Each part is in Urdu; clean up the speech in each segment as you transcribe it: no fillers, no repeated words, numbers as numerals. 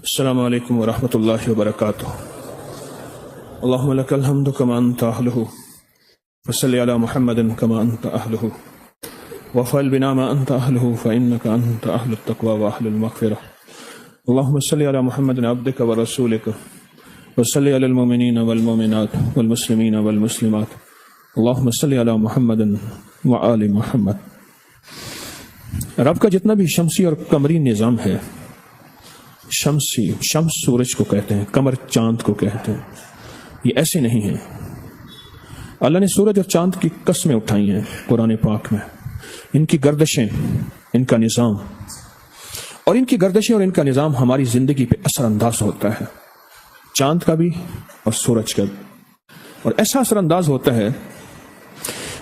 السلام علیکم ورحمۃ اللہ وبرکاتہ۔ اللہم لک الحمد کما انت اہلہ وصلی علی محمد کما انت اہلہ وفعل بنا ما انت اہلہ فانک انت اہل التقوی واہل المغفرہ۔ اللہم صلی علی محمد عبدک ورسولک وصلی علی المؤمنین والمؤمنات والمسلمین والمسلمات۔ اللہم صلی علی محمد وآل محمد۔ رب کا جتنا بھی شمسی اور قمری نظام ہے، شمس سورج کو کہتے ہیں، قمر چاند کو کہتے ہیں، یہ ایسے نہیں ہیں۔ اللہ نے سورج اور چاند کی قسمیں اٹھائی ہیں قرآن پاک میں، ان کی گردشیں، ان کا نظام، اور ان کی گردشیں اور ان کا نظام ہماری زندگی پہ اثر انداز ہوتا ہے، چاند کا بھی اور سورج کا بھی، اور ایسا اثر انداز ہوتا ہے۔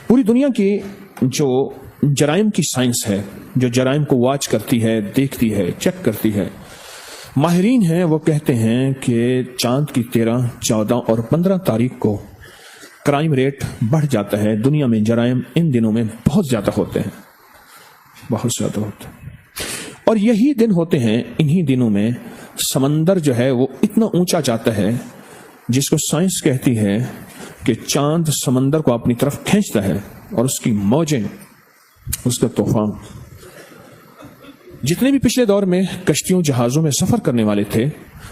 پوری دنیا کی جو جرائم کی سائنس ہے، جو جرائم کو واچ کرتی ہے، دیکھتی ہے، چیک کرتی ہے، ماہرین ہیں، وہ کہتے ہیں کہ چاند کی 13، 14 اور 15 تاریخ کو کرائم ریٹ بڑھ جاتا ہے۔ دنیا میں جرائم ان دنوں میں بہت زیادہ ہوتے ہیں، بہت زیادہ ہوتے ہیں، اور یہی دن ہوتے ہیں، انہی دنوں میں سمندر جو ہے وہ اتنا اونچا جاتا ہے جس کو سائنس کہتی ہے کہ چاند سمندر کو اپنی طرف کھینچتا ہے، اور اس کی موجیں، اس کا طوفان۔ جتنے بھی پچھلے دور میں کشتیوں جہازوں میں سفر کرنے والے تھے،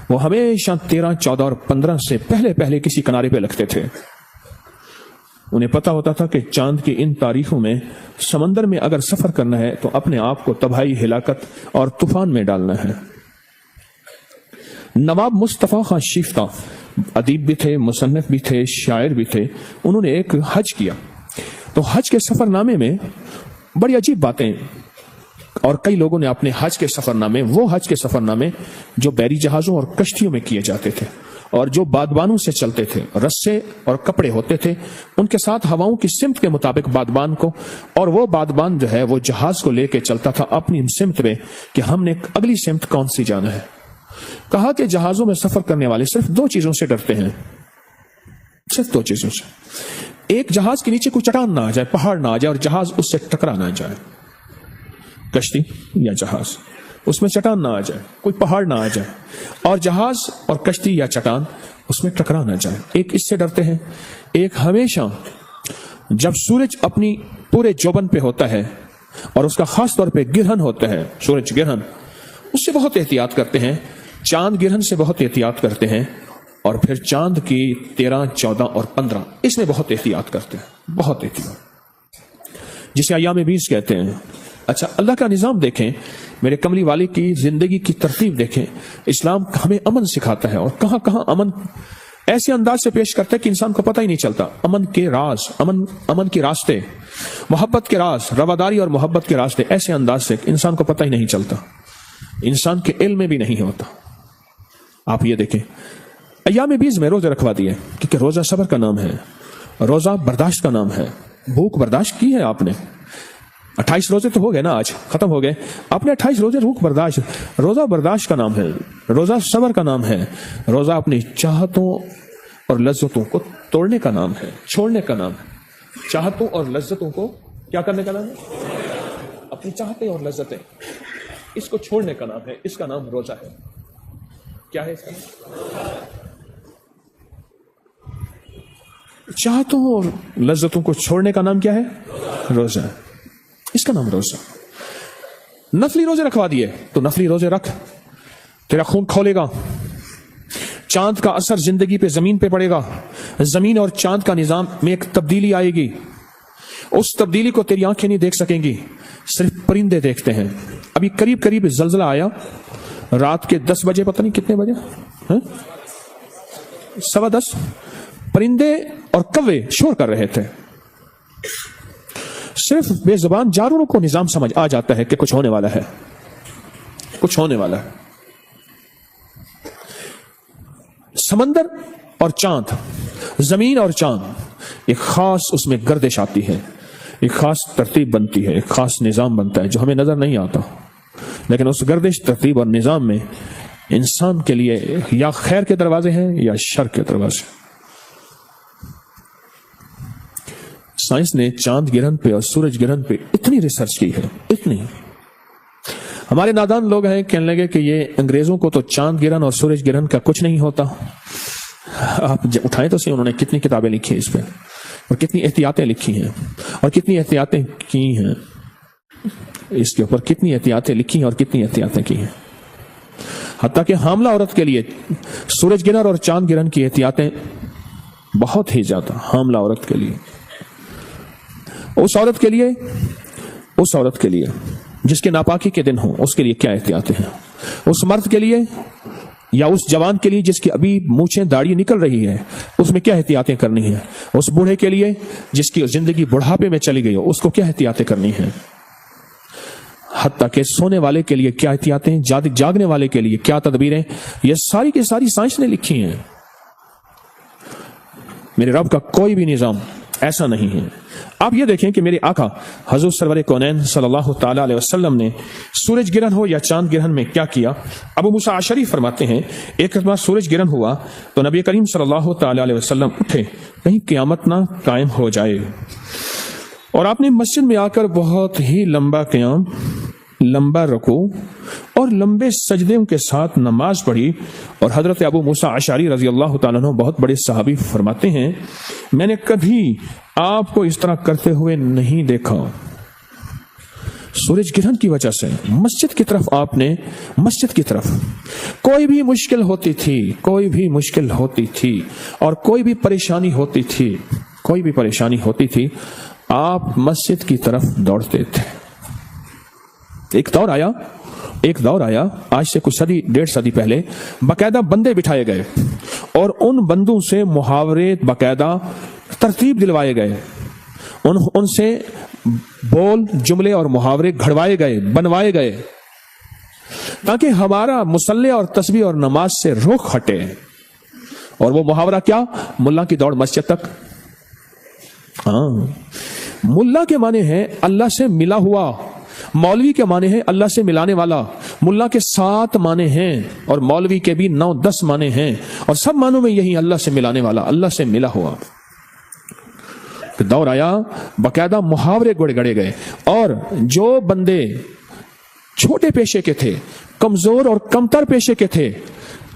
وہ ہمیشہ 13، 14 اور 15 سے پہلے کسی کنارے پہ لگتے تھے۔ انہیں پتا ہوتا تھا کہ چاند کی ان تاریخوں میں سمندر میں اگر سفر کرنا ہے تو اپنے آپ کو تباہی، ہلاکت اور طوفان میں ڈالنا ہے۔ نواب مصطفیٰ خان شیفتہ ادیب بھی تھے، مصنف بھی تھے، شاعر بھی تھے۔ انہوں نے ایک حج کیا، تو حج کے سفر نامے میں بڑی عجیب باتیں، اور کئی لوگوں نے اپنے حج کے سفر نامے جو بحری جہازوں اور کشتیوں میں کیے جاتے تھے، اور جو بادبانوں سے چلتے تھے، رسے اور کپڑے ہوتے تھے، ان کے ساتھ ہواؤں کی سمت کے مطابق بادبان کو، اور وہ بادبان جو ہے وہ جہاز کو لے کے چلتا تھا اپنی سمت میں کہ ہم نے اگلی سمت کون سی جانا ہے۔ کہا کہ جہازوں میں سفر کرنے والے صرف 2 چیزوں سے ڈرتے ہیں، صرف 2 چیزوں سے۔ ایک، جہاز کے نیچے کوئی چٹان نہ آ جائے، پہاڑ نہ آ جائے اور جہاز اس سے ٹکرا نہ جائے، کشتی یا جہاز، اس میں چٹان نہ آ جائے، کوئی پہاڑ نہ آ جائے، اور جہاز اور کشتی یا چٹان اس میں ٹکرا نہ جائے۔ ایک اس سے ڈرتے ہیں۔ ایک، ہمیشہ جب سورج اپنی پورے جوبن پہ ہوتا ہے اور اس کا خاص طور پہ گرہن ہوتا ہے، سورج گرہن، اس سے بہت احتیاط کرتے ہیں۔ چاند گرہن سے بہت احتیاط کرتے ہیں، اور پھر چاند کی 13، 14 اور 15 اس میں بہت احتیاط کرتے ہیں، بہت احتیاط، جسے ایام بیس کہتے ہیں۔ اچھا، اللہ کا نظام دیکھیں، میرے کملی والے کی زندگی کی ترتیب دیکھیں۔ اسلام ہمیں امن سکھاتا ہے، اور کہاں کہاں امن ایسے انداز سے پیش کرتا ہے کہ انسان کو پتہ ہی نہیں چلتا۔ امن کے راز، امن کے راستے، محبت کے راز، رواداری اور محبت کے راستے ایسے انداز سے انسان کو پتہ ہی نہیں چلتا، انسان کے علم میں بھی نہیں ہوتا۔ آپ یہ دیکھیں، ایام بیس میں روزے رکھوا دیے، کیونکہ روزہ صبر کا نام ہے، روزہ برداشت کا نام ہے۔ بھوک برداشت کی ہے آپ نے، 28 روزے تو ہو گئے نا، آج ختم ہو گئے، آپ نے 28 روزے بھوک برداشت، روزہ برداشت کا نام ہے، روزہ صبر کا نام ہے، روزہ اپنی چاہتوں اور لذتوں کو توڑنے کا نام ہے، چھوڑنے کا نام ہے۔ چاہتوں اور لذتوں کو کیا کرنے کا نام ہے؟ اپنی چاہتیں اور لذتیں، اس کو چھوڑنے کا نام ہے، اس کا نام روزہ ہے۔ کیا ہے اس کا نام؟ چاہتوں اور لذتوں کو چھوڑنے کا نام کیا ہے؟ روزہ، اس کا نام روزہ۔ نفلی روزے رکھوا دیے تو نفلی روزے رکھ، تیرا خون کھولے گا، چاند کا اثر زندگی پہ، زمین پہ پڑے گا، زمین اور چاند کا نظام میں ایک تبدیلی آئے گی، اس تبدیلی کو تیری آنکھیں نہیں دیکھ سکیں گی، صرف پرندے دیکھتے ہیں۔ ابھی قریب زلزلہ آیا، رات کے 10 بجے، پتہ نہیں کتنے بجے، 10:15، پرندے اور کوے شور کر رہے تھے۔ صرف بے زبان جانوروں کو نظام سمجھ آ جاتا ہے کہ کچھ ہونے والا ہے، کچھ ہونے والا ہے۔ سمندر اور چاند، زمین اور چاند، ایک خاص اس میں گردش آتی ہے، ایک خاص ترتیب بنتی ہے، ایک خاص نظام بنتا ہے جو ہمیں نظر نہیں آتا، لیکن اس گردش، ترتیب اور نظام میں انسان کے لیے یا خیر کے دروازے ہیں یا شر کے دروازے۔ سائنس نے چاند گرہن پہ اور سورج گرہن پہ اتنی ریسرچ کی ہے، اتنی، ہمارے نادان لوگ ہیں کہنے لگے کہ یہ انگریزوں کو تو چاند گرہن اور سورج گرہن کا کچھ نہیں ہوتا. آپ اٹھائیں تو صحیح، انہوں نے کتنی کتابیں لکھی ہیں اس پہ، اور کتنی احتیاطیں لکھی ہیں، اور کتنی احتیاطیں کی ہیں اس کے اوپر، کتنی احتیاطیں لکھی ہیں اور کتنی احتیاطیں کی ہیں. حتیٰ کہ حاملہ عورت کے لیے سورج گرہن اور چاند گرہن کی احتیاطیں بہت ہی زیادہ. حاملہ عورت کے لیے، اس عورت کے لیے جس کے ناپاکی کے دن ہوں، اس کے لیے کیا احتیاطیں ہیں. اس مرد کے لیے یا اس جوان کے لیے جس کی ابھی مونچھیں داڑھی نکل رہی ہے، اس میں کیا احتیاطیں کرنی ہیں. اس بوڑھے کے لیے جس کی زندگی بڑھاپے میں چلی گئی ہو، اس کو کیا احتیاطیں کرنی ہیں. حتیٰ کہ سونے والے کے لیے کیا احتیاطیں، جاگنے والے کے لیے کیا تدبیریں، یہ ساری کی ساری سائنس نے لکھی ہیں. میرے رب کا کوئی بھی نظام ایسا نہیں ہے. آپ یہ دیکھیں کہ میرے آقا حضور سرور کونین صلی اللہ تعالی علیہ وسلم نے سورج گرہن ہو یا چاند گرہن میں کیا کیا. ابو موسیٰ اشعری فرماتے ہیں ایک بار سورج گرہن ہوا تو نبی کریم صلی اللہ تعالی علیہ وسلم اٹھے کہیں قیامت نہ قائم ہو جائے، اور آپ نے مسجد میں آ کر بہت ہی لمبا قیام، لمبا رکوع اور لمبے سجدوں کے ساتھ نماز پڑھی. اور حضرت ابو موسیٰ اشعری رضی اللہ تعالیٰ عنہ بہت بڑے صحابی فرماتے ہیں میں نے کبھی آپ کو اس طرح کرتے ہوئے نہیں دیکھا. سورج گرہن کی وجہ سے مسجد کی طرف آپ نے، مسجد کی طرف کوئی بھی مشکل ہوتی تھی، کوئی بھی مشکل ہوتی تھی اور کوئی بھی پریشانی ہوتی تھی، کوئی بھی پریشانی ہوتی تھی، آپ مسجد کی طرف دوڑتے تھے. ایک دور آیا آج سے کچھ صدی، 1.5 صدی پہلے، باقاعدہ بندے بٹھائے گئے اور ان بندوں سے محاورے باقاعدہ ترتیب دلوائے گئے، ان سے بول، جملے اور محاورے گھڑوائے گئے، بنوائے گئے، تاکہ ہمارا مصلی اور تسبیح اور نماز سے رخ ہٹے. اور وہ محاورہ کیا؟ ملا کی دوڑ مسجد تک. ہاں، ملا کے معنی ہے اللہ سے ملا ہوا، مولوی کے معنی ہے اللہ سے ملانے والا. ملا کے 7 معنی ہیں اور مولوی کے بھی 9-10 معنی ہیں، اور سب معنوں میں یہی اللہ سے ملانے والا، اللہ سے ملا ہوا. دور آیا، باقاعدہ محاورے گڑے گئے، اور جو بندے چھوٹے پیشے کے تھے، کمزور اور کمتر پیشے کے تھے،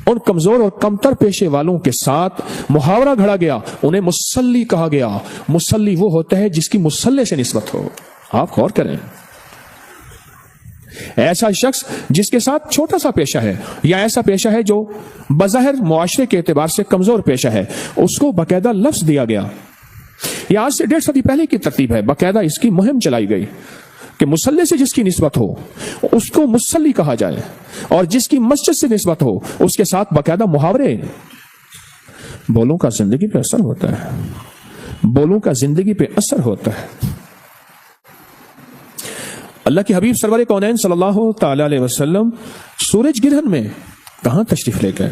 ان کمزور اور کمتر پیشے والوں کے ساتھ محاورہ گھڑا گیا. انہیں مصلی کہا گیا. مصلی وہ ہوتا ہے جس کی مصلی سے نسبت ہو. آپ غور کریں، ایسا شخص جس کے ساتھ چھوٹا سا پیشہ ہے، یا ایسا پیشہ ہے جو بظاہر معاشرے کے اعتبار سے کمزور پیشہ ہے، اس کو باقاعدہ لفظ دیا گیا. یہ آج سے 1.5 صدی پہلے کی ترتیب ہے. باقاعدہ اس کی مہم چلائی گئی کہ مصلی سے جس کی نسبت ہو اس کو مصلی کہا جائے، اور جس کی مسجد سے نسبت ہو اس کے ساتھ باقاعدہ محاورے. بولوں کا زندگی پہ اثر ہوتا ہے، بولوں کا زندگی پہ اثر ہوتا ہے. اللہ کے حبیب سرور کونین صلی اللہ تعالی علیہ وسلم سورج گرہن میں کہاں تشریف لے گئے؟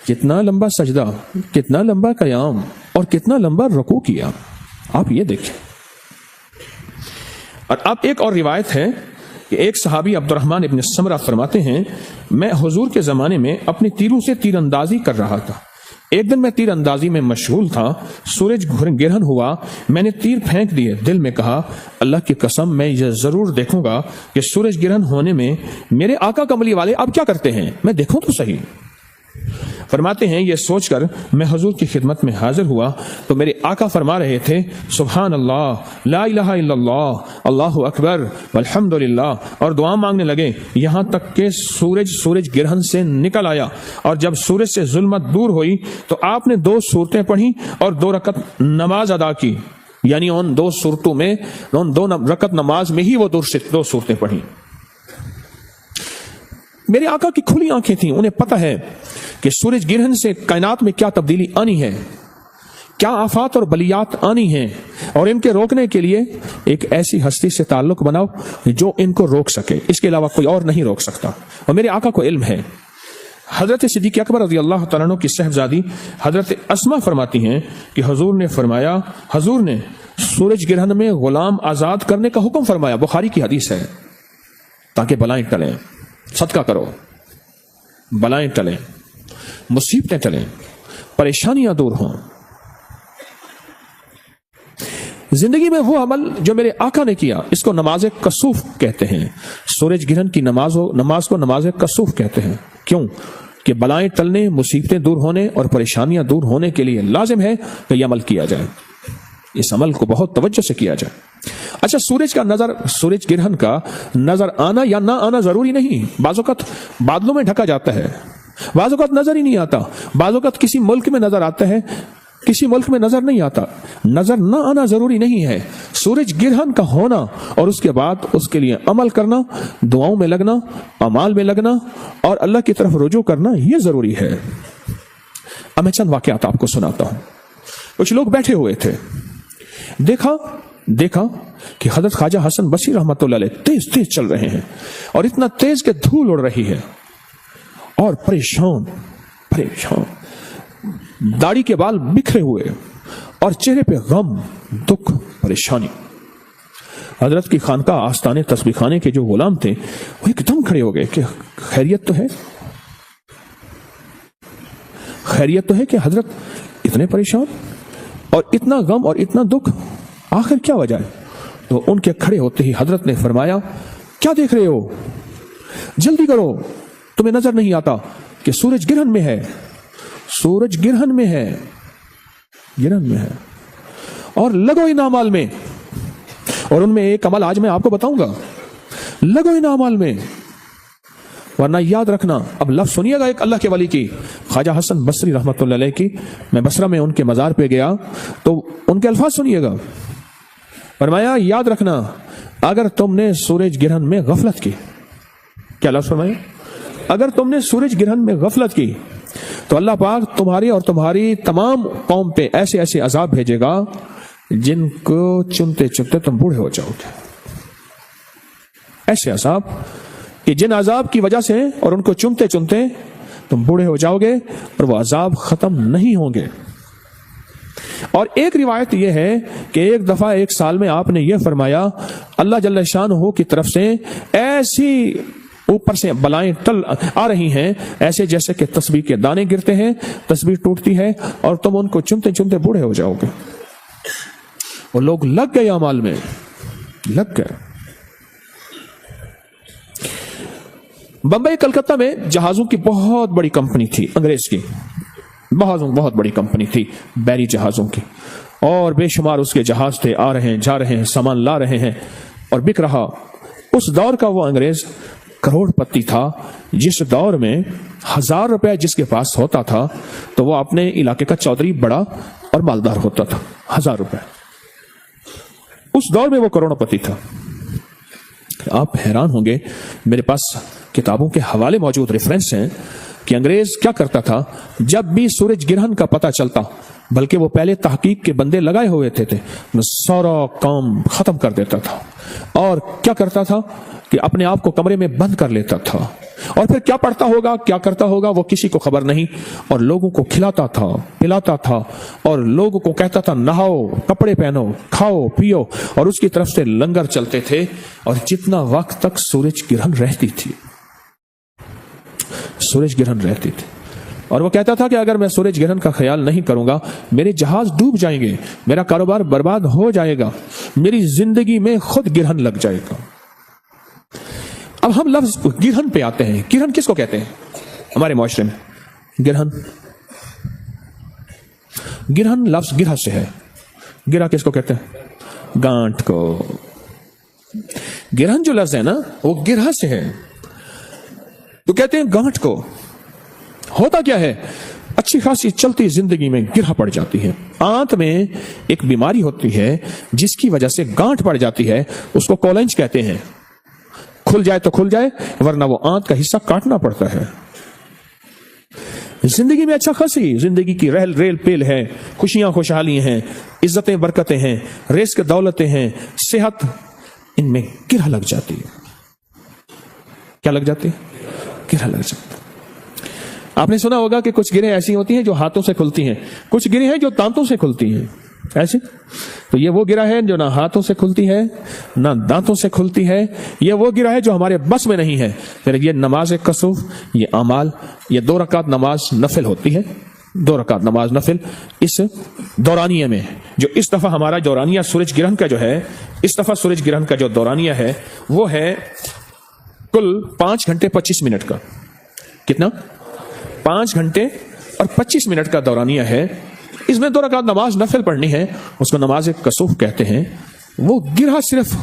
کتنا لمبا سجدہ، کتنا لمبا قیام اور کتنا لمبا رکوع کیا. آپ یہ دیکھیں. اور اب ایک اور روایت ہے کہ ایک صحابی عبد الرحمن ابن سمرہ فرماتے ہیں میں حضور کے زمانے میں اپنی تیروں سے تیر اندازی کر رہا تھا. ایک دن میں تیر اندازی میں مشغول تھا، سورج گرہن ہوا، میں نے تیر پھینک دیے. دل میں کہا اللہ کی قسم میں یہ ضرور دیکھوں گا کہ سورج گرہن ہونے میں میرے آقا کملی والے اب کیا کرتے ہیں، میں دیکھوں تو صحیح. فرماتے ہیں یہ سوچ کر میں حضور کی خدمت میں حاضر ہوا تو میرے آقا فرما رہے تھے سبحان اللہ، لا الہ الا اللہ، اللہ اکبر والحمد للہ، اور دعا مانگنے لگے یہاں تک کہ سورج گرہن سے نکل آیا. اور جب سورج سے ظلمت دور ہوئی تو آپ نے 2 سورتیں پڑھی اور 2 رکعت نماز ادا کی. یعنی ان 2 سورتوں میں، ان 2 رکعت نماز میں ہی وہ 2 سورتیں پڑھی. میرے آقا کی کھلی آنکھیں تھیں، انہیں پتہ ہے کہ سورج گرہن سے کائنات میں کیا تبدیلی آنی ہے، کیا آفات اور بلیات آنی ہیں، اور ان کے روکنے کے لیے ایک ایسی ہستی سے تعلق بناؤ جو ان کو روک سکے، اس کے علاوہ کوئی اور نہیں روک سکتا. اور میرے آقا کو علم ہے. حضرت صدیق اکبر رضی اللہ تعالیٰ عنہ کی صاحبزادی حضرت اسما فرماتی ہیں کہ حضور نے سورج گرہن میں غلام آزاد کرنے کا حکم فرمایا. بخاری کی حدیث ہے، تاکہ بلائیں ٹلیں. صدقہ کرو، بلائیں ٹلیں، مصیبتیں ٹلیں، پریشانیاں دور ہوں. زندگی میں وہ عمل جو میرے آقا نے کیا اس کو نماز کسوف کہتے ہیں. سورج گرہن کی نماز کو نماز کسوف کہتے ہیں. کیوں؟ کہ بلائیں ٹلنے، مصیبتیں دور ہونے اور پریشانیاں دور ہونے کے لیے لازم ہے کہ یہ عمل کیا جائے. اس عمل کو بہت توجہ سے کیا جائے. اچھا، سورج گرہن کا نظر آنا یا نہ آنا ضروری نہیں. بعض اوقات بادلوں میں ڈھکا جاتا ہے، بعض اوقات نظر ہی نہیں آتا، بعض اوقات کسی ملک میں نظر آتا ہے، کسی ملک میں نظر نہیں آتا. نظر نہ آنا ضروری نہیں ہے. سورج گرہن کا ہونا اور اس کے بعد اس کے لیے عمل کرنا، دعاؤں میں لگنا، اعمال میں لگنا اور اللہ کی طرف رجوع کرنا یہ ضروری ہے. اب میں چند واقعات آپ کو سناتا ہوں. کچھ لوگ بیٹھے ہوئے تھے، دیکھا کہ حضرت خواجہ حسن بصری رحمۃ اللہ علیہ تیز تیز چل رہے ہیں اور اتنا تیز کہ دھول اڑ رہی ہے اور پریشان داڑھی کے بال بکھرے ہوئے اور چہرے پہ غم، دکھ، پریشانی. حضرت کی خانقاہ آستانے تسبیح خانے کے جو غلام تھے وہ ایک دم کھڑے ہو گئے کہ خیریت تو ہے کہ حضرت اتنے پریشان اور اتنا غم اور اتنا دکھ، آخر کیا وجہ ہے؟ تو ان کے کھڑے ہوتے ہی حضرت نے فرمایا، کیا دیکھ رہے ہو؟ جلدی کرو، تمہیں نظر نہیں آتا کہ سورج گرہن میں ہے اور لگو ان اعمال میں. اور ان میں ایک عمل آج میں آپ کو بتاؤں گا، لگو ان اعمال میں، ورنہ یاد رکھنا. اب لفظ سنیے گا ایک اللہ کے ولی کی، خواجہ حسن بصری رحمۃ اللہ علیہ کی. میں بصرہ میں ان کے مزار پہ گیا تو ان کے الفاظ سنیے گا. فرمایا، یاد رکھنا اگر تم نے سورج گرہن میں غفلت کی، کیا لفظ فرمایا؟ اگر تم نے سورج گرہن میں غفلت کی تو اللہ پاک تمہاری اور تمہاری تمام قوم پہ ایسے ایسے عذاب بھیجے گا جن کو چنتے چنتے تم بوڑھے ہو جاؤ گے. ایسے عذاب کہ جن عذاب کی وجہ سے اور ان کو چنتے چنتے تم بوڑھے ہو جاؤ گے اور وہ عذاب ختم نہیں ہوں گے. اور ایک روایت یہ ہے کہ ایک دفعہ ایک سال میں آپ نے یہ فرمایا، اللہ جل شانہ کی طرف سے ایسی اوپر سے بلائیں ٹل آ رہی ہیں، ایسے جیسے کہ تسبیح کے دانے گرتے ہیں، تسبیح ٹوٹتی ہے اور تم ان کو چنتے چنتے بوڑھے ہو جاؤ گے. وہ لوگ لگ گئے اعمال میں، لگ گئے. بمبئی کلکتہ میں جہازوں کی بہت بڑی کمپنی تھی، انگریز کی بہت بڑی کمپنی تھی، بیری جہازوں کی، اور بے شمار اس کے جہاز تھے، آ رہے ہیں جا رہے ہیں، سامان لا رہے ہیں اور بک رہا. اس دور کا وہ انگریز کروڑ پتی تھا، جس دور میں 1000 روپے جس کے پاس ہوتا تھا تو وہ اپنے علاقے کا چودھری بڑا اور مالدار ہوتا تھا. 1000 روپے اس دور میں وہ کروڑ پتی تھا. آپ حیران ہوں گے، میرے پاس کتابوں کے حوالے موجود، ریفرنس ہیں کہ انگریز کیا کرتا تھا جب بھی سورج گرہن کا پتہ چلتا، بلکہ وہ پہلے تحقیق کے بندے لگائے ہوئے تھے سارا کام ختم کر دیتا تھا اور کیا کرتا تھا کہ اپنے آپ کو کمرے میں بند کر لیتا تھا اور پھر کیا پڑھتا ہوگا، کیا کرتا ہوگا وہ کسی کو خبر نہیں، اور لوگوں کو کھلاتا تھا، پلاتا تھا اور لوگوں کو کہتا تھا نہاؤ، کپڑے پہنو، کھاؤ پیو، اور اس کی طرف سے لنگر چلتے تھے. اور جتنا وقت تک سورج گرہن رہتی تھی اور وہ کہتا تھا کہ اگر میں سورج گرہن کا خیال نہیں کروں گا میرے جہاز ڈوب جائیں گے، میرا کاروبار برباد ہو جائے گا، میری زندگی میں خود گرہن لگ جائے گا. اب ہم لفظ گرہن پہ آتے ہیں. گرہن کس کو کہتے ہیں ہمارے معاشرے میں؟ گرہن لفظ گرہ سے ہے. گرہ کس کو کہتے ہیں؟ گانٹ کو. گرہن جو لفظ ہے نا وہ گرہ سے ہے، تو کہتے ہیں گانٹ کو. ہوتا کیا ہے، اچھی خاصی چلتی زندگی میں گرہ پڑ جاتی ہے. آنت میں ایک بیماری ہوتی ہے جس کی وجہ سے گانٹ پڑ جاتی ہے، اس کو کولنج کہتے ہیں. کھل جائے تو کھل جائے، ورنہ وہ آنت کا حصہ کاٹنا پڑتا ہے. زندگی میں اچھا خاصی زندگی کی ریل پیل ہے، خوشیاں خوشحالی ہیں، عزتیں برکتیں ہیں، رزق دولتیں ہیں، صحت، ان میں گرہ لگ جاتی ہے. کیا لگ جاتی ہے؟ گرہ لگ جاتی ہے. آپ نے سنا ہوگا کہ کچھ گرہیں ایسی ہوتی ہیں جو ہاتھوں سے کھلتی ہیں، کچھ گرہیں ہیں جو دانتوں سے کھلتی ہیں. ایسے تو یہ وہ گرہ ہے جو نہ ہاتھوں سے کھلتی ہے نہ دانتوں سے کھلتی ہے. یہ وہ گرہ ہے جو ہمارے بس میں نہیں ہے. پھر یہ نماز کسوف، یہ اعمال، یہ 2 رکعت نماز نفل ہوتی ہے، 2 رکعت نماز نفل اس دورانیہ میں. جو اس دفعہ ہمارا دورانیہ سورج گرہن کا جو ہے، اس دفعہ سورج گرہن کا جو دورانیہ ہے وہ ہے کل 5 گھنٹے 25 منٹ کا. کتنا؟ 5 گھنٹے اور 25 منٹ کا دورانیہ ہے. اس میں 2 رکعت نماز نفل پڑھنی ہے، اس کو نماز کسوف کہتے ہیں. وہ گرہ صرف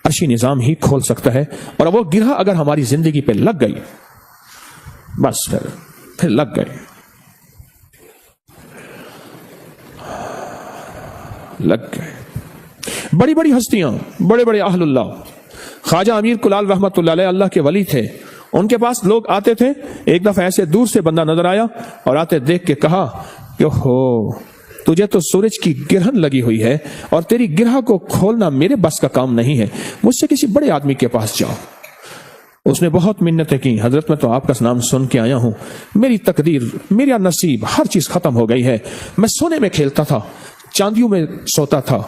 عرشی نظام ہی کھول سکتا ہے، اور وہ گرہ اگر ہماری زندگی پہ لگ گئی بس پھر لگ گئے. بڑی بڑی ہستیاں، بڑے بڑے اہل اللہ، خواجہ امیر کلال رحمت اللہ علیہ اللہ کے ولی تھے. ان کے پاس لوگ آتے تھے. ایک دفعہ ایسے دور سے بندہ نظر آیا اور آتے دیکھ کے کہا کہ ہو تجھے تو سورج کی گرہن لگی ہوئی ہے اور تیری گرہ کو کھولنا میرے بس کا کام نہیں ہے، مجھ سے کسی بڑے آدمی کے پاس جاؤ. اس نے بہت منتیں کی، حضرت میں تو آپ کا نام سن کے آیا ہوں، میری تقدیر، میرا نصیب، ہر چیز ختم ہو گئی ہے. میں سونے میں کھیلتا تھا، چاندیوں میں سوتا تھا،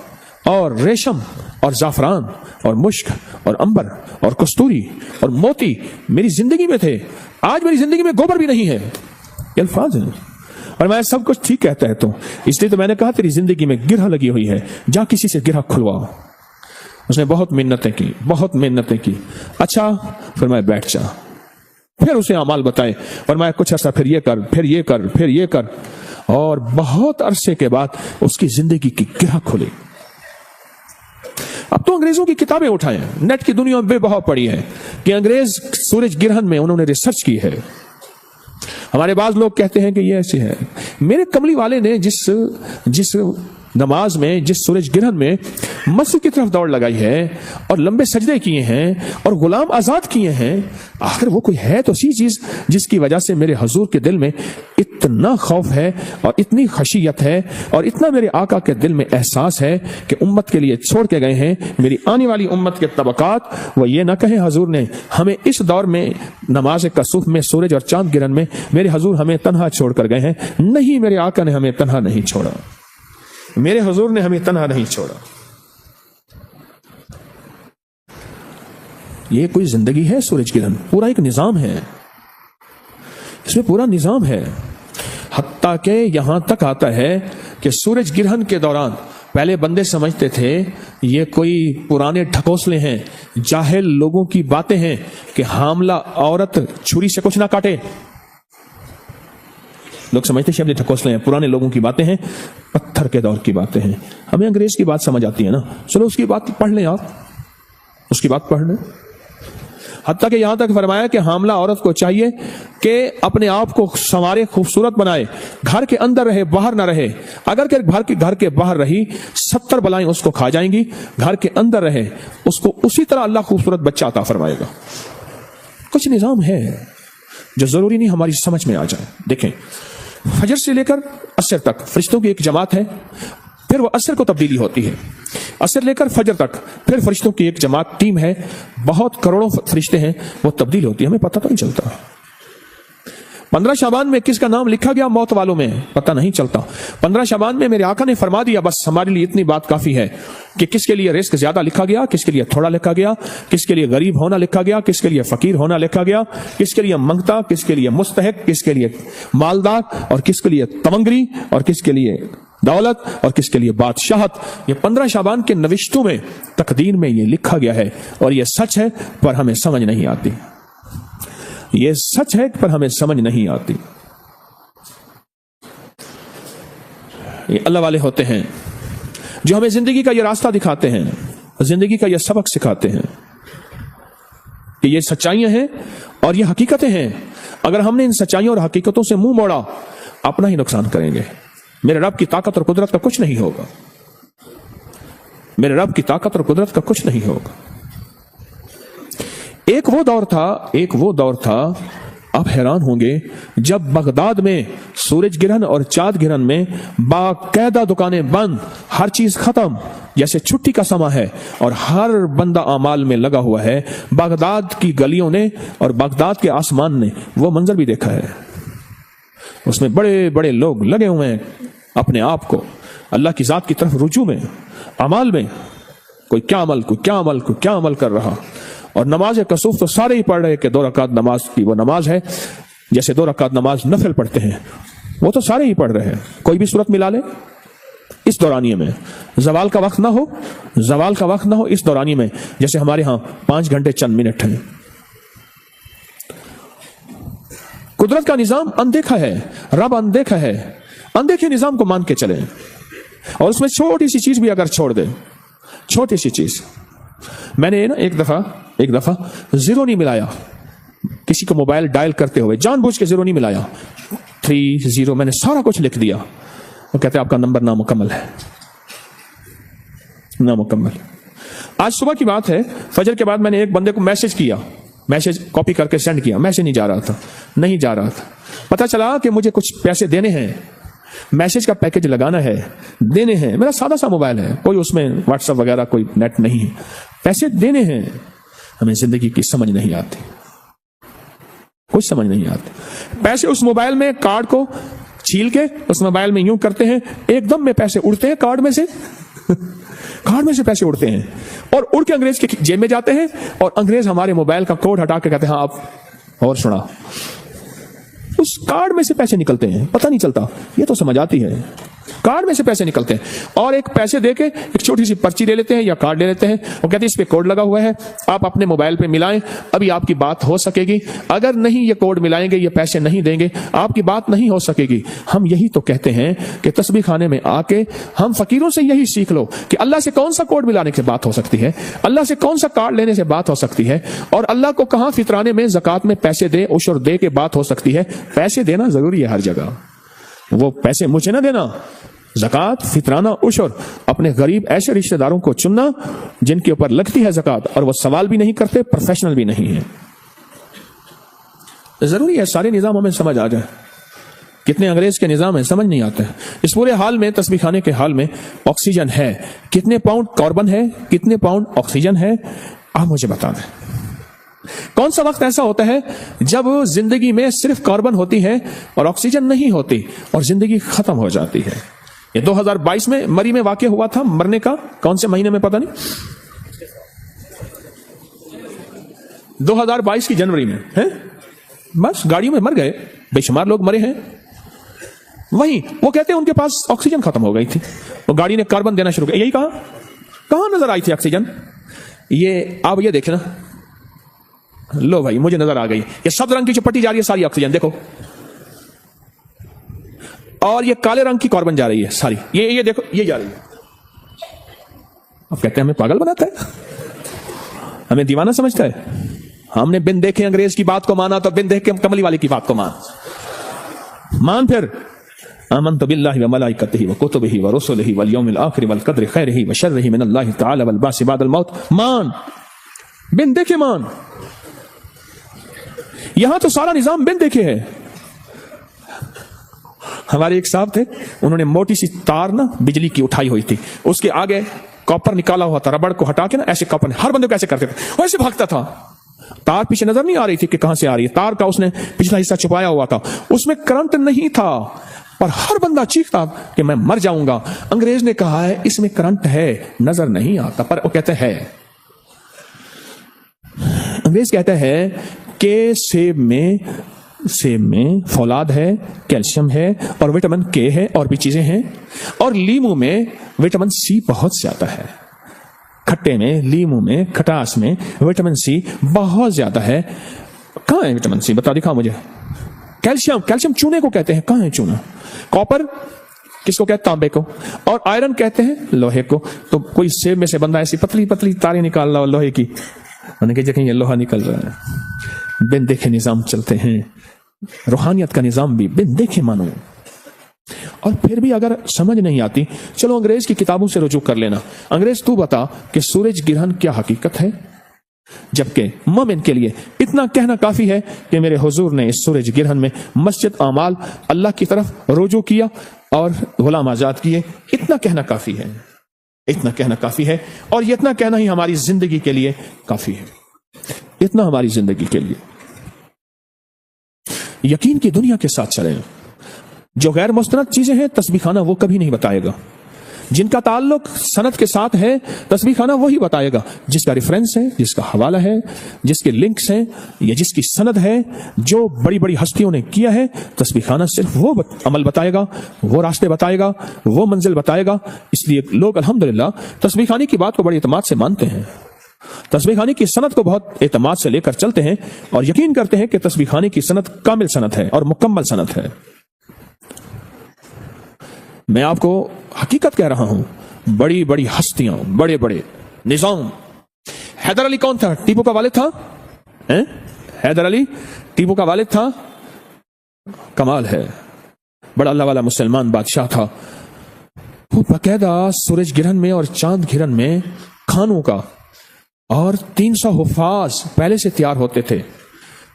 اور ریشم اور زعفران اور مشک اور عنبر اور کستوری اور موتی میری زندگی میں تھے. آج میری زندگی میں گوبر بھی نہیں ہے. یہ الفاظ ہیں. اور میں سب کچھ ٹھیک کہتا ہے تو اس لیے تو میں نے کہا تیری زندگی میں گرہ لگی ہوئی ہے، جا کسی سے گرہ کھلواؤ. اس نے بہت منتیں کی، بہت منتیں کی. اچھا فرمایا بیٹھ جا. پھر اسے اعمال بتائے، فرمایا کچھ عرصہ پھر یہ کر، پھر یہ کر، پھر یہ کر. اور بہت عرصے کے بعد اس کی زندگی کی گرہ کھلی. اب تو انگریزوں کی کتابیں اٹھائیں، نیٹ کی دنیا میں بے بہا پڑی ہے کہ انگریز سورج گرہن میں انہوں نے ریسرچ کی ہے. ہمارے بعض لوگ کہتے ہیں کہ یہ ایسے ہے. میرے کملی والے نے جس نماز میں، جس سورج گرہن میں مسجد کی طرف دوڑ لگائی ہے اور لمبے سجدے کیے ہیں اور غلام آزاد کیے ہیں، آخر وہ کوئی ہے تو سی چیز جس کی وجہ سے میرے حضور کے دل میں اتنا خوف ہے اور اتنی خشیت ہے اور اتنا میرے آقا کے دل میں احساس ہے کہ امت کے لیے چھوڑ کے گئے ہیں. میری آنے والی امت کے طبقات وہ یہ نہ کہیں حضور نے ہمیں اس دور میں نماز کسوف میں، سورج اور چاند گرہن میں میرے حضور ہمیں تنہا چھوڑ کر گئے ہیں. نہیں، میرے آقا نے ہمیں تنہا نہیں چھوڑا، میرے حضور نے ہمیں تنہا نہیں چھوڑا. یہ کوئی زندگی ہے؟ سورج گرہن پورا ایک نظام ہے، اس میں پورا نظام ہے. حتیٰ کہ یہاں تک آتا ہے کہ سورج گرہن کے دوران پہلے بندے سمجھتے تھے یہ کوئی پرانے ٹھکوسلے ہیں، جاہل لوگوں کی باتیں ہیں کہ حاملہ عورت چھری سے کچھ نہ کاٹے. لوگ سمجھتے شبد ٹھکوسلے ہیں، پرانے لوگوں کی باتیں ہیں، پتھر کے دور کی باتیں ہیں. ہمیں انگریز کی بات سمجھ آتی ہے نا، چلو اس کی بات پڑھ لیں، آپ اس کی بات پڑھ لیں. حتیٰ کہ یہاں تک فرمایا کہ حاملہ عورت کو چاہیے کہ اپنے آپ کو سنوارے، خوبصورت بنائے، گھر کے اندر رہے، باہر نہ رہے. اگر کہ گھر کے باہر رہی 70 بلائیں اس کو کھا جائیں گی. گھر کے اندر رہے، اس کو اسی طرح اللہ خوبصورت بچہ عطا فرمائے گا. کچھ نظام ہے جو ضروری نہیں ہماری سمجھ میں آ جائے. دیکھیں، فجر سے لے کر عصر تک فرشتوں کی ایک جماعت ہے، پھر وہ عصر کو تبدیلی ہوتی ہے. عصر لے کر فجر تک پھر فرشتوں کی ایک جماعت، ٹیم ہے، بہت کروڑوں فرشتے ہیں، وہ تبدیل ہوتی ہے، ہمیں پتہ تو نہیں چلتا. 15 شعبان میں کس کا نام لکھا گیا موت والوں میں پتہ نہیں چلتا. 15 شعبان میں میرے آقا نے فرما دیا، بس ہمارے لیے اتنی بات کافی ہے کہ کس کے لیے رزق زیادہ لکھا گیا، کس کے لیے تھوڑا لکھا گیا، کس کے لیے غریب ہونا لکھا گیا، کس کے لیے فقیر ہونا لکھا گیا، کس کے لیے منگتا، کس کے لیے مستحق، کس کے لیے مالدار، اور کس کے لیے تمنگری، اور کس کے لیے دولت، اور کس کے لیے بادشاہت. یہ 15 شعبان کے نوشتوں میں، تقدیر میں یہ لکھا گیا ہے. اور یہ سچ ہے پر ہمیں سمجھ نہیں آتی. یہ سچ ہے پر ہمیں سمجھ نہیں آتی. یہ اللہ والے ہوتے ہیں جو ہمیں زندگی کا یہ راستہ دکھاتے ہیں، زندگی کا یہ سبق سکھاتے ہیں کہ یہ سچائیاں ہیں اور یہ حقیقتیں ہیں. اگر ہم نے ان سچائیوں اور حقیقتوں سے منہ موڑا، اپنا ہی نقصان کریں گے. میرے رب کی طاقت اور قدرت کا کچھ نہیں ہوگا. میرے رب کی طاقت اور قدرت کا کچھ نہیں ہوگا. ایک وہ دور تھا، آپ حیران ہوں گے، جب بغداد میں سورج گرہن اور چاند گرہن میں باقاعدہ دکانیں بند، ہر چیز ختم، جیسے چھٹی کا سما ہے اور ہر بندہ اعمال میں لگا ہوا ہے. بغداد کی گلیوں نے اور بغداد کے آسمان نے وہ منظر بھی دیکھا ہے. اس میں بڑے بڑے لوگ لگے ہوئے ہیں اپنے آپ کو اللہ کی ذات کی طرف رجوع میں، اعمال میں. کوئی کیا عمل کر رہا. اور نماز کسوف تو سارے ہی پڑھ رہے کہ 2 رکعت نماز کی وہ نماز ہے جیسے 2 رکعت نماز نفل پڑھتے ہیں. وہ تو سارے ہی پڑھ رہے ہیں، کوئی بھی صورت ملا لے اس دورانیے میں، زوال کا وقت نہ ہو، زوال کا وقت نہ ہو اس دورانیے میں، جیسے ہمارے ہاں 5 گھنٹے چند منٹ ہیں۔ قدرت کا نظام اندیکھا ہے، رب اندیکھا ہے، اندیکھے نظام کو مان کے چلے، اور اس میں چھوٹی سی چیز بھی اگر چھوڑ دے، چھوٹی سی چیز، میں نے نا ایک دفعہ زیرو نہیں ملایا کسی کو موبائل ڈائل کرتے ہوئے، جان بوجھ کے زیرو نہیں ملایا، 30 میں نے سارا کچھ لکھ دیا، وہ کہتے ہیں آپ کا نمبر نامکمل ہے، نامکمل۔ آج صبح کی بات ہے، فجر کے بعد میں نے ایک بندے کو میسج کیا، میسج کاپی کر کے سینڈ کیا، میسج نہیں جا رہا تھا، پتا چلا کہ مجھے کچھ پیسے دینے ہیں، میسج کا پیکج لگانا ہے، دینے ہیں، میرا سادہ سا موبائل ہے، کوئی اس میں واٹس ایپ وغیرہ کوئی نیٹ نہیں ہے، پیسے دینے ہیں۔ ہمیں زندگی کی سمجھ نہیں آتی، کچھ سمجھ نہیں آتی، پیسے اس موبائل میں کارڈ کو چھیل کے اس موبائل میں یوں کرتے ہیں، ایک دم میں پیسے اڑتے ہیں کارڈ میں سے کارڈ میں سے پیسے اڑتے ہیں اور اڑ کے انگریز کے جیب میں جاتے ہیں، اور انگریز ہمارے موبائل کا کوڈ ہٹا کے کہتے ہیں ہاں آپ اور سنا، اس کارڈ میں سے پیسے نکلتے ہیں، پتہ نہیں چلتا، یہ تو سمجھ آتی ہے، کارڈ میں سے پیسے نکلتے ہیں، اور ایک پیسے دے کے ایک چھوٹی سی پرچی لے لیتے ہیں یا کارڈ لے لیتے ہیں، وہ کہتے ہیں اس پہ کوڈ لگا ہوا ہے، آپ اپنے موبائل پہ ملائیں، ابھی آپ کی بات ہو سکے گی، اگر نہیں یہ کوڈ ملائیں گے، یہ پیسے نہیں دیں گے، آپ کی بات نہیں ہو سکے گی۔ ہم یہی تو کہتے ہیں کہ تسبیح خانے میں آ کے ہم فقیروں سے یہی سیکھ لو کہ اللہ سے کون سا کوڈ ملانے سے بات ہو سکتی ہے، اللہ سے کون سا کارڈ لینے سے بات ہو سکتی ہے، اور اللہ کو کہاں فطرانے میں زکوٰۃ میں پیسے دے، عشر دے کے بات ہو سکتی ہے۔ پیسے دینا ضروری ہے ہر جگہ، وہ پیسے مجھے نہ دینا، زکوٰۃ، فطرانہ، عشر، اپنے غریب ایسے رشتہ داروں کو چننا جن کے اوپر لگتی ہے زکوٰۃ اور وہ سوال بھی نہیں کرتے، پروفیشنل بھی نہیں ہے۔ ضروری ہے سارے نظام ہمیں سمجھ آ جائے، کتنے انگریز کے نظام ہیں سمجھ نہیں آتے۔ اس پورے حال میں، تسبیح خانے کے حال میں آکسیجن ہے، کتنے پاؤنڈ کاربن ہے، کتنے پاؤنڈ آکسیجن ہے، آپ مجھے بتا دیں۔ کون سا وقت ایسا ہوتا ہے جب زندگی میں صرف کاربن ہوتی ہے اور آکسیجن نہیں ہوتی اور زندگی ختم ہو جاتی ہے؟ یہ 2022 میں مری میں واقع ہوا تھا، مرنے کا کون سے مہینے میں پتہ نہیں، 2022 کی جنوری میں ہے، بس گاڑیوں میں مر گئے، بے شمار لوگ مرے ہیں۔ وہیں وہ کہتے ہیں ان کے پاس آکسیجن ختم ہو گئی تھی، وہ گاڑی نے کاربن دینا شروع کیا۔ یہی کہاں نظر آئی تھی آکسیجن؟ یہ آپ یہ دیکھیں نا، لو بھائی مجھے نظر آ گئی، یہ سبز رنگ کی جو پٹی جا رہی ہے ساری آکسیجن دیکھو، اور یہ کالے رنگ کی کاربن جا رہی ہے ساری، یہ دیکھو یہ جا رہی ہے۔ اب کہتے ہیں ہمیں پاگل بناتا ہے، ہمیں دیوانہ سمجھتا ہے۔ ہم نے بن دیکھے انگریز کی بات کو مانا تو بن دیکھ کے کملی والے کی بات کو مان پھر آمنت باللہ وملائکتہ وکتبہ ورسلہ والیوم الآخر والقدر خیرہ وشرہ من اللہ تعالی والبعث بعد الموت، مان، بن دیکھے مان۔ یہاں تو سارا نظام بن دیکھے ہے۔ ہمارے ایک صاحب تھے، انہوں نے موٹی سی تار نا بجلی کی اٹھائی ہوئی تھی، اس کے آگے کاپر نکالا ہوا تھا، ربڑ کو ہٹا کے نا ایسے کاپر، ہر بندے کو ایسے کرتے تھے، وہ ایسے بھاگتا تھا، تار پیچھے نظر نہیں آ رہی تھی کہ کہاں سے آ رہی ہے، تار کا اس نے پچھلا حصہ چھپایا ہوا تھا، اس میں کرنٹ نہیں تھا، اور ہر بندہ چیختا کہ میں مر جاؤں گا۔ انگریز نے کہا ہے اس میں کرنٹ ہے، نظر نہیں آتا، پر وہ کہتے ہیں، انگریز کہتا ہے کہ سیب میں فولاد ہے، کیلشیم ہے، اور وٹامن کے ہے، اور بھی چیزیں ہیں، اور لیمو میں وٹامن سی بہت زیادہ ہے، کھٹے میں، لیمو میں، کھٹاس میں وٹامن سی بہت زیادہ ہے۔ کہاں ہے وٹامن سی؟ بتا دکھاؤ مجھے۔ کیلشیم چونے کو کہتے ہیں، کہاں ہے چونا؟ کاپر کس کو کہتے ہیں؟ تانبے کو، اور آئرن کہتے ہیں لوہے کو۔ تو کوئی سیب میں سے بندہ ایسی پتلی پتلی تاریں نکال رہا لوہے کی، انہوں نے کہا یہ لوہا نکل رہا ہے۔ بن دیکھے نظام چلتے ہیں، روحانیت کا نظام بھی بن دیکھے مانو۔ اور پھر بھی اگر سمجھ نہیں آتی، چلو انگریز کی کتابوں سے رجوع کر لینا، انگریز تو بتا کہ سورج گرہن کیا حقیقت ہے، جبکہ مومن کے لیے اتنا کہنا کافی ہے کہ میرے حضور نے اس سورج گرہن میں مسجد اعمال، اللہ کی طرف رجوع کیا اور غلام آزاد کیے، اتنا کہنا کافی ہے، اتنا کہنا کافی ہے، اور یہ اتنا کہنا ہی ہماری زندگی کے لیے کافی ہے، اتنا ہماری زندگی کے لیے۔ یقین کی دنیا کے ساتھ چلیں، جو غیر مستند چیزیں ہیں تسبیح خانہ وہ کبھی نہیں بتائے گا، جن کا تعلق سند کے ساتھ ہے تسبیح خانہ وہی بتائے گا، جس کا ریفرنس ہے، جس کا حوالہ ہے، جس کے لنکس ہیں یا جس کی سند ہے، جو بڑی بڑی ہستیوں نے کیا ہے، تسبیح خانہ صرف وہ عمل بتائے گا، وہ راستے بتائے گا، وہ منزل بتائے گا۔ اس لیے لوگ الحمدللہ تسبیح خانے کی بات کو بڑے اعتماد سے مانتے ہیں، تسبیح خانے کی سند کو بہت اعتماد سے لے کر چلتے ہیں اور یقین کرتے ہیں کہ تسبیح خانے کی سند کامل سند ہے اور مکمل سند ہے۔ میں آپ کو حقیقت کہہ رہا ہوں، بڑی بڑی ہستیاں، بڑے بڑے نظام۔ حیدر علی کون تھا؟ ٹیپو کا والد تھا۔ حیدر علی ٹیپو کا والد تھا، کمال ہے، بڑا اللہ والا مسلمان بادشاہ تھا۔ وہ باقاعدہ سورج گرہن میں اور چاند گرہن میں کھانوں کا اور 300 حفاظ پہلے سے تیار ہوتے تھے۔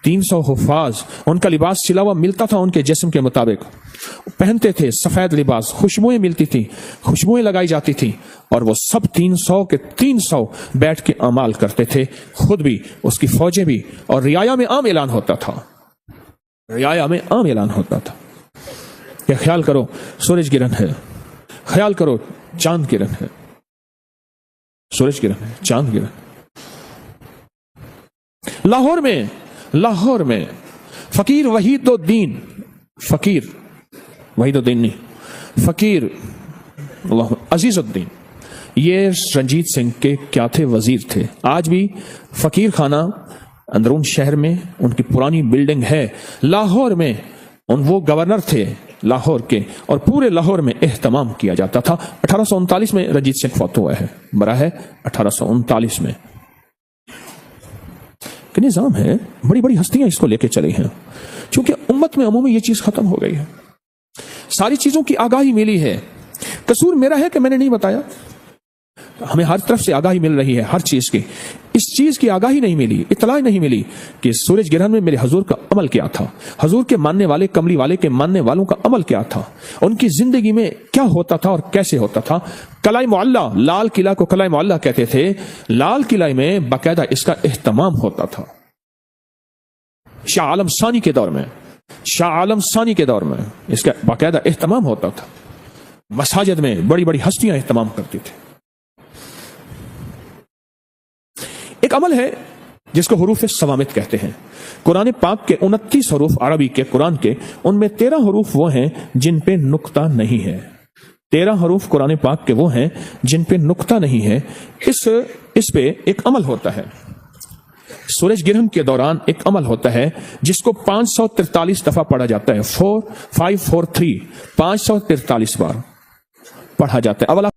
300 حفاظ، ان کا لباس سلا ہوا ملتا تھا ان کے جسم کے مطابق، پہنتے تھے سفید لباس، خوشبوئیں ملتی تھی، خوشبوئیں لگائی جاتی تھی، اور وہ سب 300 کے 300 بیٹھ کے اعمال کرتے تھے، خود بھی، اس کی فوجیں بھی، اور رعایا میں عام اعلان ہوتا تھا، رعایا میں عام اعلان ہوتا تھا کہ خیال کرو سورج گرہن ہے، خیال کرو چاند گرہن ہے، سورج گرہن ہے، چاند گرہن۔ لاہور میں فقیر وحید الدین، فقیر وحید الدین نہیں، فقیر اللہ عزیز الدین، یہ رنجیت سنگھ کے کیا تھے؟ وزیر تھے۔ آج بھی فقیر خانہ اندرون شہر میں ان کی پرانی بلڈنگ ہے۔ لاہور میں وہ گورنر تھے لاہور کے، اور پورے لاہور میں اہتمام کیا جاتا تھا۔ 1839 میں رنجیت سنگھ فوت ہوا ہے، مرا ہے 1839 میں۔ کہ نظام ہے، بڑی بڑی ہستیاں اس کو لے کے چلی ہیں، چونکہ امت میں عمومی یہ چیز ختم ہو گئی ہے، ساری چیزوں کی آگاہی ملی ہے۔ قصور میرا ہے کہ میں نے نہیں بتایا، ہمیں ہر طرف سے آگاہی مل رہی ہے ہر چیز کی، اس چیز کی آگاہی نہیں ملی، اطلاع نہیں ملی کہ سورج گرہن میں میرے حضور کا عمل کیا تھا، حضور کے ماننے والے، کملی والے کے ماننے والوں کا عمل کیا تھا، ان کی زندگی میں کیا ہوتا تھا اور کیسے ہوتا تھا۔ قلعہ معلیٰ، لال قلعہ کو قلعہ معلیٰ کہتے تھے، لال قلعہ میں باقاعدہ اس کا اہتمام ہوتا تھا۔ شاہ عالم ثانی کے دور میں، شاہ عالم ثانی کے دور میں اس کا باقاعدہ اہتمام ہوتا تھا، مساجد میں بڑی بڑی ہستیاں اہتمام کرتی تھیں۔ ایک عمل ہے جس کو حروف صوامت کہتے ہیں۔ قرآن پاک کے 29 حروف عربی کے قرآن کے، ان میں 13 حروف وہ ہیں جن پہ نقطہ نہیں ہے۔ 13 حروف قرآن پاک کے وہ ہیں جن پہ نقطہ نہیں ہے۔ اس پہ ایک عمل ہوتا ہے، سورج گرہن کے دوران ایک عمل ہوتا ہے جس کو 543 دفعہ پڑھا جاتا ہے، 4543 543 بار پڑھا جاتا ہے۔